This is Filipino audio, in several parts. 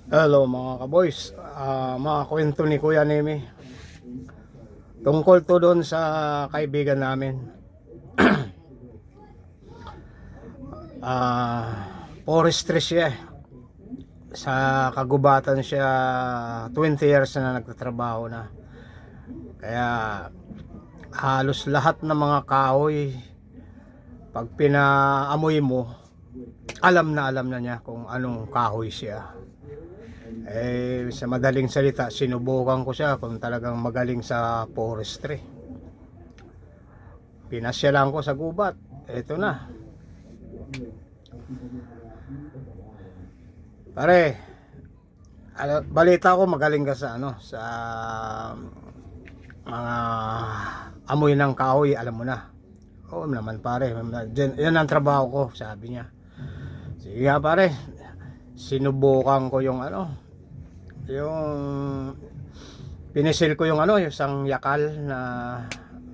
Hello mga kaboys, mga kwento ni Kuya Nemi. Tungkol to doon sa kaibigan namin. Forestry siya. Sa kagubatan siya, 20 years na nagtatrabaho na. Kaya halos lahat ng mga kahoy, pag pinaamoy mo, alam na niya kung anong kahoy siya. Sa madaling salita, sinubukan ko siya kung talagang magaling sa forestry. Pinasyalan ko sa gubat. Ito na. Pare, balita ko magaling ka sa sa mga amoy ng kahoy, alam mo na. Oo naman pare, yan ang trabaho ko, sabi niya. Sige nga pare, sinubukan ko yung yung pinisil ko yung yung isang yakal na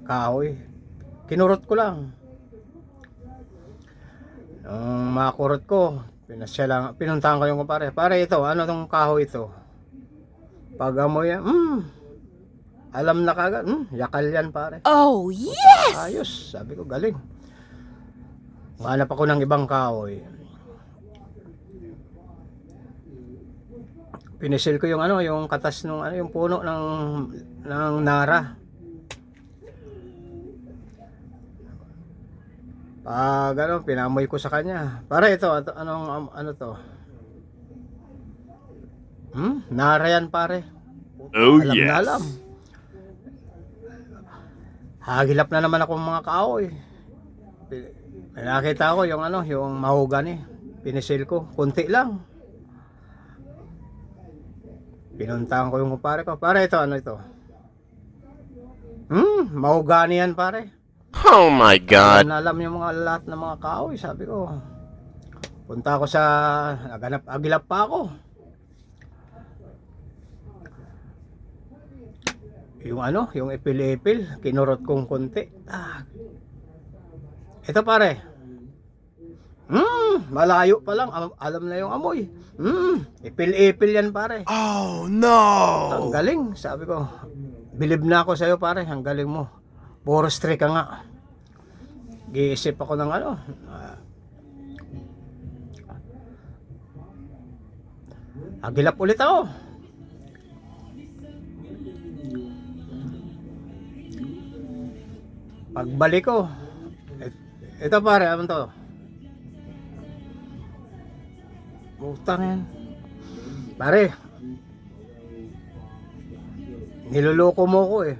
kahoy. Kinurot ko lang. Nung makurot ko, pinuntahan ko yung pare. Pare, ito, ano tong kahoy ito? Pag amoy yan, alam na kagad, yakal yan pare. Oh, yes! Ayos, sabi ko, galing. Hanap ako ng ibang kahoy. Pinisil ko yung yung katas nung yung puno ng nara. Pag pinamoy ko sa kanya. Para ito, anong ano to? Nara yan pare. Oh alam yes. Na alam. Hagilap na naman ako ng mga kahoy. Nakita ko yung yung mahogany. Pinisil ko, kunti lang. Pinuntahan ko yung pare ko. Pare, ito, ano ito? Mahogany yan pare. Oh my God. Alam yung lahat ng mga kahoy, sabi ko. Punta ako sa agilap pa ako. Yung yung ipil-ipil, kinurot kong konti. Ito pare. Malayo pa lang, alam na yung amoy. Ipil-ipil yan pare. Oh no. Ang galing, sabi ko. Bilib na ako sa'yo pare, ang galing mo. Forestry ka nga. Giisip ako ng agilap ulit ako. Pagbalik ko, ito pare, ano to? Butang yan. Pare, niloloko mo ko eh.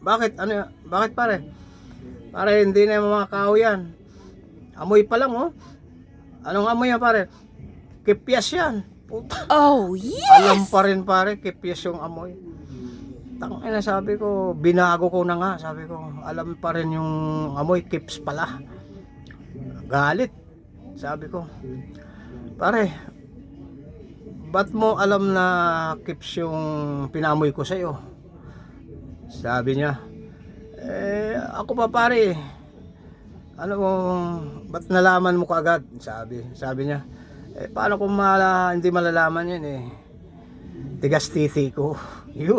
Bakit? Bakit pare? Pare, hindi na yung mga kahoy yan. Amoy pa lang oh. Anong amoy yan pare? Kipyas yan. Puta. Oh, yes! Alam pa rin pare, kipyas yung amoy. Tangina, sabi ko, binago ko na nga. Sabi ko, alam pa rin yung amoy, kips pala. Galit. Sabi ko, pare, ba't mo alam na kips yung pinamoy ko sa'yo? Sabi niya, ako pa pare, ba't nalaman mo kaagad? Sabi niya, paano kung hindi malalaman yun eh? Tigas titi ko. Yun.